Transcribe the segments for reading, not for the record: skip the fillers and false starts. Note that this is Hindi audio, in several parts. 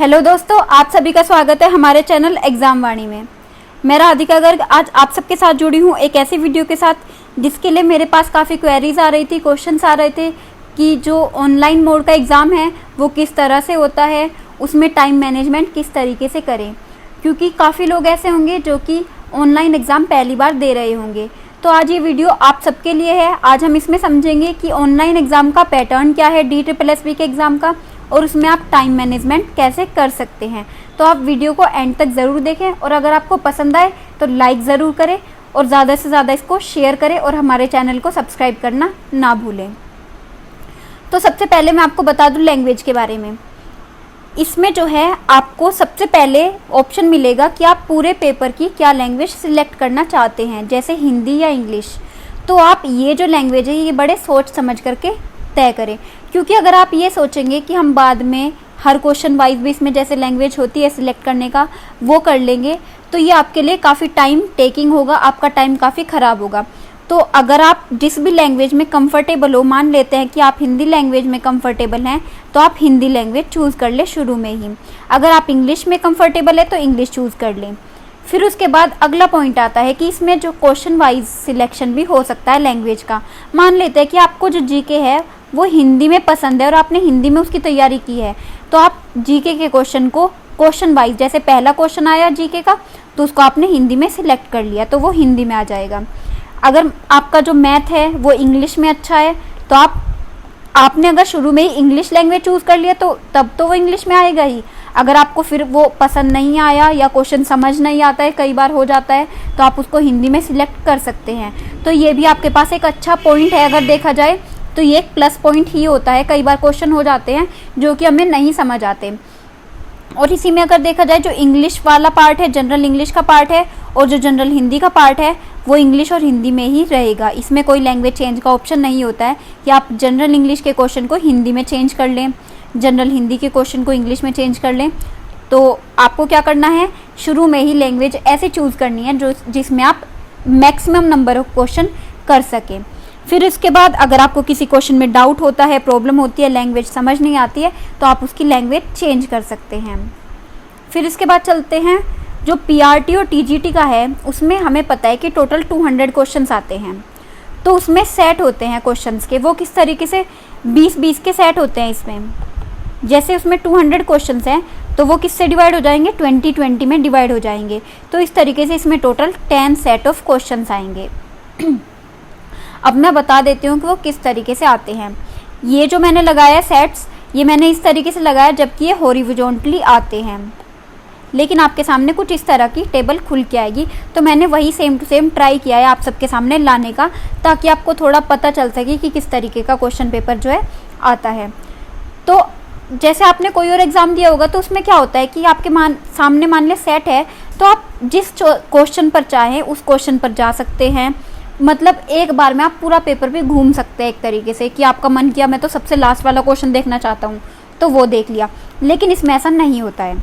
हेलो दोस्तों, आप सभी का स्वागत है हमारे चैनल एग्जाम वाणी में। मैं राधिका गर्ग आज आप सबके साथ जुड़ी हूँ एक ऐसी वीडियो के साथ जिसके लिए मेरे पास काफ़ी क्वेरीज आ रही थी, क्वेश्चंस आ रहे थे कि जो ऑनलाइन मोड का एग्ज़ाम है वो किस तरह से होता है, उसमें टाइम मैनेजमेंट किस तरीके से करें, क्योंकि काफ़ी लोग ऐसे होंगे जो कि ऑनलाइन एग्ज़ाम पहली बार दे रहे होंगे। तो आज ये वीडियो आप सबके लिए है। आज हम इसमें समझेंगे कि ऑनलाइन एग्ज़ाम का पैटर्न क्या है DSSB के एग्ज़ाम का, और उसमें आप टाइम मैनेजमेंट कैसे कर सकते हैं। तो आप वीडियो को एंड तक ज़रूर देखें और अगर आपको पसंद आए तो लाइक ज़रूर करें और ज़्यादा से ज़्यादा इसको शेयर करें और हमारे चैनल को सब्सक्राइब करना ना भूलें। तो सबसे पहले मैं आपको बता दूं लैंग्वेज के बारे में। इसमें जो है आपको सबसे पहले ऑप्शन मिलेगा कि आप पूरे पेपर की क्या लैंग्वेज सिलेक्ट करना चाहते हैं, जैसे हिंदी या इंग्लिश। तो आप ये जो लैंग्वेज है ये बड़े सोच समझ करके तय करें, क्योंकि अगर आप ये सोचेंगे कि हम बाद में हर क्वेश्चन वाइज भी इसमें जैसे लैंग्वेज होती है सिलेक्ट करने का वो कर लेंगे, तो ये आपके लिए काफ़ी टाइम टेकिंग होगा, आपका टाइम काफ़ी ख़राब होगा। तो अगर आप जिस भी लैंग्वेज में कंफर्टेबल हो, मान लेते हैं कि आप हिंदी लैंग्वेज में कंफर्टेबल हैं, तो आप हिंदी लैंग्वेज चूज़ कर ले शुरू में ही। अगर आप इंग्लिश में कंफर्टेबल है तो इंग्लिश चूज़ कर लें। फिर उसके बाद अगला पॉइंट आता है कि इसमें जो क्वेश्चन वाइज सिलेक्शन भी हो सकता है लैंग्वेज का। मान लेते हैं कि आपको जो जीके है वो हिंदी में पसंद है और आपने हिंदी में उसकी तैयारी की है, तो आप जीके के क्वेश्चन को क्वेश्चन वाइज, जैसे पहला क्वेश्चन आया जीके का तो उसको आपने हिंदी में सिलेक्ट कर लिया तो वो हिंदी में आ जाएगा। अगर आपका जो मैथ है वो इंग्लिश में अच्छा है तो आपने अगर शुरू में ही इंग्लिश लैंग्वेज चूज़ कर लिया तो तब तो वो इंग्लिश में आएगा ही। अगर आपको फिर वो पसंद नहीं आया या क्वेश्चन समझ नहीं आता है, कई बार हो जाता है, तो आप उसको हिंदी में सिलेक्ट कर सकते हैं। तो ये भी आपके पास एक अच्छा पॉइंट है। अगर देखा जाए तो ये एक प्लस पॉइंट ही होता है। कई बार क्वेश्चन हो जाते हैं जो कि हमें नहीं समझ आते, और इसी में अगर देखा जाए जो इंग्लिश वाला पार्ट है, जनरल इंग्लिश का पार्ट है, और जो जनरल हिंदी का पार्ट है वो इंग्लिश और हिंदी में ही रहेगा। इसमें कोई लैंग्वेज चेंज का ऑप्शन नहीं होता है कि आप जनरल इंग्लिश के क्वेश्चन को हिंदी में चेंज कर लें, जनरल हिंदी के क्वेश्चन को इंग्लिश में चेंज कर लें। तो आपको क्या करना है, शुरू में ही लैंग्वेज ऐसे चूज़ करनी है जो जिसमें आप मैक्सिमम नंबर ऑफ क्वेश्चन कर सकें। फिर इसके बाद अगर आपको किसी क्वेश्चन में डाउट होता है, प्रॉब्लम होती है, लैंग्वेज समझ नहीं आती है, तो आप उसकी लैंग्वेज चेंज कर सकते हैं। फिर इसके बाद चलते हैं जो PRT और TGT का है, उसमें हमें पता है कि टोटल 200 क्वेश्चंस आते हैं। तो उसमें सेट होते हैं क्वेश्चंस के, वो किस तरीके से 20-20 के सेट होते हैं इसमें। जैसे उसमें 200 क्वेश्चंस हैं तो वो किससे डिवाइड हो जाएंगे, 20-20 में डिवाइड हो जाएंगे। तो इस तरीके से इसमें टोटल 10 सेट ऑफ क्वेश्चंस आएंगे। अब मैं बता देती हूँ कि वो किस तरीके से आते हैं। ये जो मैंने लगाया सेट्स, ये मैंने इस तरीके से लगाया जबकि ये हॉरिजॉन्टली आते हैं, लेकिन आपके सामने कुछ इस तरह की टेबल खुल के आएगी। तो मैंने वही सेम टू सेम ट्राई किया है आप सबके सामने लाने का, ताकि आपको थोड़ा पता चल सके कि किस तरीके का क्वेश्चन पेपर जो है आता है। तो जैसे आपने कोई और एग्ज़ाम दिया होगा तो उसमें क्या होता है कि आपके सामने मान लिया सेट है, तो आप जिस क्वेश्चन पर चाहें उस क्वेश्चन पर जा सकते हैं। मतलब एक बार में आप पूरा पेपर भी घूम सकते हैं एक तरीके से, कि आपका मन किया मैं तो सबसे लास्ट वाला क्वेश्चन देखना चाहता हूँ तो वो देख लिया। लेकिन इसमें ऐसा नहीं होता है।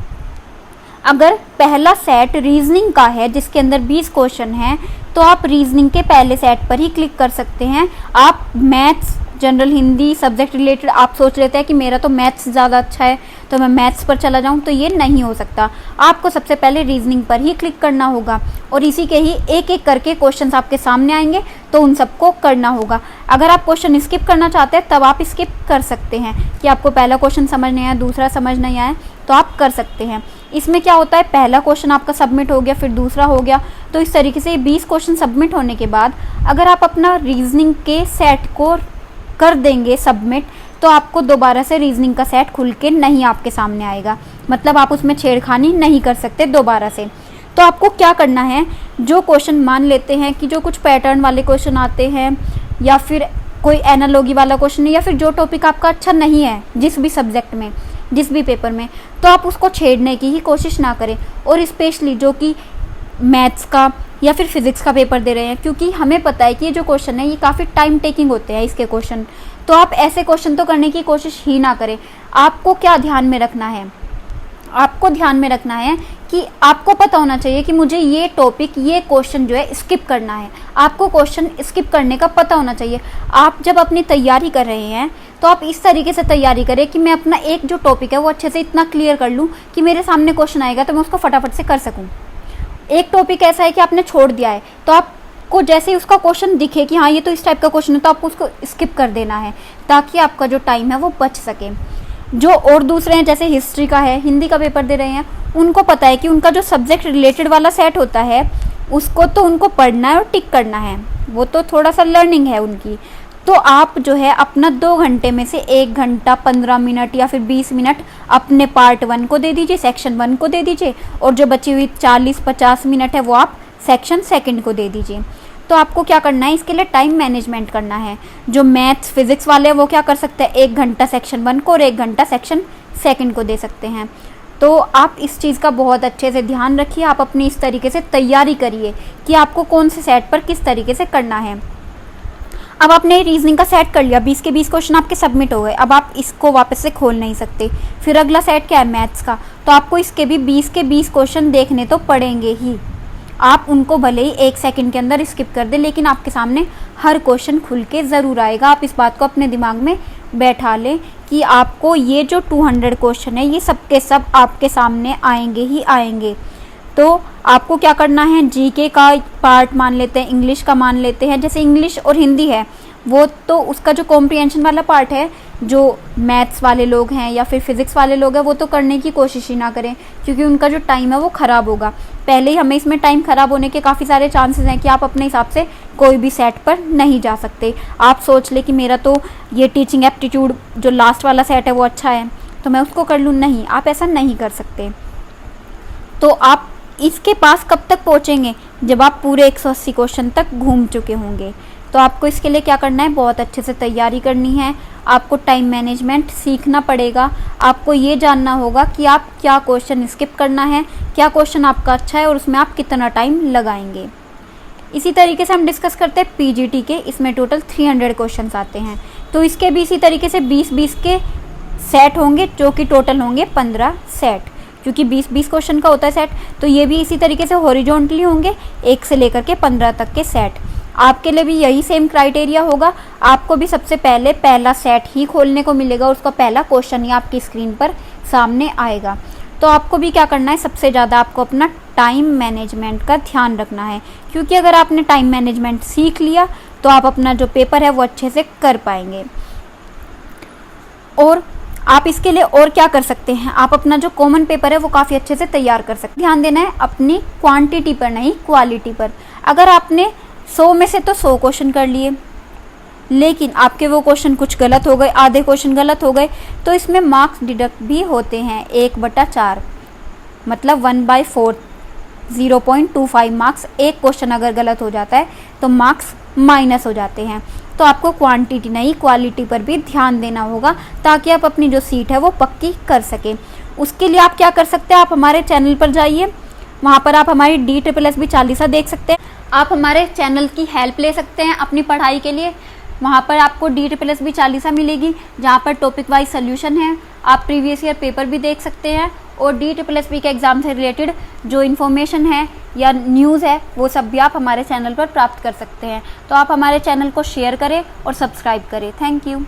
अगर पहला सेट रीजनिंग का है जिसके अंदर 20 क्वेश्चन हैं, तो आप रीजनिंग के पहले सेट पर ही क्लिक कर सकते हैं। आप maths, general Hindi subject related आप सोच लेते हैं कि मेरा तो मैथ्स ज़्यादा अच्छा है तो मैं मैथ्स पर चला जाऊं, तो ये नहीं हो सकता। आपको सबसे पहले रीजनिंग पर ही क्लिक करना होगा और इसी के ही एक एक करके क्वेश्चंस आपके सामने आएंगे तो उन सबको करना होगा। अगर आप क्वेश्चन स्किप करना चाहते हैं तब आप स्किप कर सकते हैं, कि आपको पहला क्वेश्चन समझ नहीं आया, दूसरा समझ नहीं आया, तो आप कर सकते हैं। इसमें क्या होता है, पहला क्वेश्चन आपका सबमिट हो गया, फिर दूसरा हो गया, तो इस तरीके से 20 क्वेश्चन सबमिट होने के बाद अगर आप अपना रीजनिंग के सेट को कर देंगे सबमिट, तो आपको दोबारा से रीजनिंग का सेट खुल के नहीं आपके सामने आएगा। मतलब आप उसमें छेड़खानी नहीं कर सकते दोबारा से। तो आपको क्या करना है, जो क्वेश्चन मान लेते हैं कि जो कुछ पैटर्न वाले क्वेश्चन आते हैं या फिर कोई एनालॉजी वाला क्वेश्चन है, या फिर जो टॉपिक आपका अच्छा नहीं है जिस भी सब्जेक्ट में, जिस भी पेपर में, तो आप उसको छेड़ने की ही कोशिश ना करें। और स्पेशली जो कि मैथ्स का या फिर फिज़िक्स का पेपर दे रहे हैं, क्योंकि हमें पता है कि ये जो क्वेश्चन है ये काफ़ी टाइम टेकिंग होते हैं इसके क्वेश्चन, तो आप ऐसे क्वेश्चन तो करने की कोशिश ही ना करें। आपको क्या ध्यान में रखना है, आपको ध्यान में रखना है कि आपको पता होना चाहिए कि मुझे ये टॉपिक, ये क्वेश्चन जो है स्किप करना है। आपको क्वेश्चन स्किप करने का पता होना चाहिए। आप जब अपनी तैयारी कर रहे हैं तो आप इस तरीके से तैयारी करें कि मैं अपना एक जो टॉपिक है वो अच्छे से इतना क्लियर कर लूँ कि मेरे सामने क्वेश्चन आएगा तो मैं उसको फटाफट से कर सकूँ। एक टॉपिक ऐसा है कि आपने छोड़ दिया है तो आपको जैसे ही उसका क्वेश्चन दिखे कि हाँ ये तो इस टाइप का क्वेश्चन है, तो आपको उसको स्किप कर देना है ताकि आपका जो टाइम है वो बच सके। जो और दूसरे हैं, जैसे हिस्ट्री का है, हिंदी का पेपर दे रहे हैं, उनको पता है कि उनका जो सब्जेक्ट रिलेटेड वाला सेट होता है उसको तो उनको पढ़ना है और टिक करना है, वो तो थोड़ा सा लर्निंग है उनकी। तो आप जो है अपना 2 घंटे में से 1 घंटा 15 मिनट या फिर 20 मिनट अपने पार्ट 1 को दे दीजिए, सेक्शन 1 को दे दीजिए, और जो बची हुई 40-50 मिनट है वो आप सेक्शन 2 को दे दीजिए। तो आपको क्या करना है, इसके लिए टाइम मैनेजमेंट करना है। जो मैथ्स फिजिक्स वाले हैं वो क्या कर सकते हैं, 1 घंटा सेक्शन 1 को और 1 घंटा सेक्शन 2 को दे सकते हैं। तो आप इस चीज़ का बहुत अच्छे से ध्यान रखिए, आप अपनी इस तरीके से तैयारी करिए कि आपको कौन से सेट पर किस तरीके से करना है। अब आपने रीजनिंग का सेट कर लिया, 20 के 20 क्वेश्चन आपके सबमिट हो गए, अब आप इसको वापस से खोल नहीं सकते। फिर अगला सेट क्या है, मैथ्स का, तो आपको इसके भी 20 के 20 क्वेश्चन देखने तो पड़ेंगे ही। आप उनको भले ही 1 सेकंड के अंदर स्किप कर दें, लेकिन आपके सामने हर क्वेश्चन खुल के ज़रूर आएगा। आप इस बात को अपने दिमाग में बैठा लें कि आपको ये जो 200 क्वेश्चन है ये सब के सब आपके सामने आएंगे ही आएंगे। तो आपको क्या करना है, जीके का पार्ट मान लेते हैं, इंग्लिश का मान लेते हैं। जैसे इंग्लिश और हिंदी है वो तो उसका जो कॉम्प्रिहेंशन वाला पार्ट है, जो मैथ्स वाले लोग हैं या फिर फिज़िक्स वाले लोग हैं वो तो करने की कोशिश ही ना करें, क्योंकि उनका जो टाइम है वो ख़राब होगा। पहले ही हमें इसमें टाइम ख़राब होने के काफ़ी सारे चांसेस हैं कि आप अपने हिसाब से कोई भी सेट पर नहीं जा सकते। आप सोच ले कि मेरा तो ये टीचिंग एप्टीट्यूड जो लास्ट वाला सेट है वो अच्छा है तो मैं उसको कर लूँ, नहीं, आप ऐसा नहीं कर सकते। तो आप इसके पास कब तक पहुँचेंगे, जब आप पूरे 180 क्वेश्चन तक घूम चुके होंगे। तो आपको इसके लिए क्या करना है, बहुत अच्छे से तैयारी करनी है। आपको टाइम मैनेजमेंट सीखना पड़ेगा। आपको ये जानना होगा कि आप क्या क्वेश्चन स्किप करना है, क्या क्वेश्चन आपका अच्छा है और उसमें आप कितना टाइम लगाएंगे। इसी तरीके से हम डिस्कस करते हैं पीजीटी के, इसमें टोटल 300 क्वेश्चन आते हैं। तो इसके भी इसी तरीके से 20-20 के सेट होंगे, जो कि टोटल होंगे 15 सेट, क्योंकि 20-20 क्वेश्चन का होता है सेट। तो ये भी इसी तरीके से हॉरिजॉन्टली होंगे, 1 से लेकर के 15 तक के सेट। आपके लिए भी यही सेम क्राइटेरिया होगा। आपको भी सबसे पहले पहला सेट ही खोलने को मिलेगा, उसका पहला क्वेश्चन ही आपकी स्क्रीन पर सामने आएगा। तो आपको भी क्या करना है, सबसे ज़्यादा आपको अपना टाइम मैनेजमेंट का ध्यान रखना है, क्योंकि अगर आपने टाइम मैनेजमेंट सीख लिया तो आप अपना जो पेपर है वो अच्छे से कर पाएंगे। और आप इसके लिए और क्या कर सकते हैं, आप अपना जो कॉमन पेपर है वो काफ़ी अच्छे से तैयार कर सकते हैं। ध्यान देना है अपनी क्वांटिटी पर, नहीं क्वालिटी पर। अगर आपने 100 में से तो 100 क्वेश्चन कर लिए, लेकिन आपके वो क्वेश्चन कुछ गलत हो गए, आधे क्वेश्चन गलत हो गए, तो इसमें मार्क्स डिडक्ट भी होते हैं 1/4, मतलब 1/4, 0.25 मार्क्स। एक क्वेश्चन अगर गलत हो जाता है तो मार्क्स माइनस हो जाते हैं। तो आपको क्वांटिटी नहीं क्वालिटी पर भी ध्यान देना होगा, ताकि आप अपनी जो सीट है वो पक्की कर सकें। उसके लिए आप क्या कर सकते हैं, आप हमारे चैनल पर जाइए, वहाँ पर आप हमारी DSSB चालीसा देख सकते हैं। आप हमारे चैनल की हेल्प ले सकते हैं अपनी पढ़ाई के लिए। वहाँ पर आपको DSSB चालीसा मिलेगी, जहाँ पर टॉपिक वाइज सोल्यूशन है। आप प्रीवियस ईयर पेपर भी देख सकते हैं, और DSSB के एग्ज़ाम से रिलेटेड जो इन्फॉर्मेशन है या न्यूज़ है वो सब भी आप हमारे चैनल पर प्राप्त कर सकते हैं। तो आप हमारे चैनल को शेयर करें और सब्सक्राइब करें। Thank you.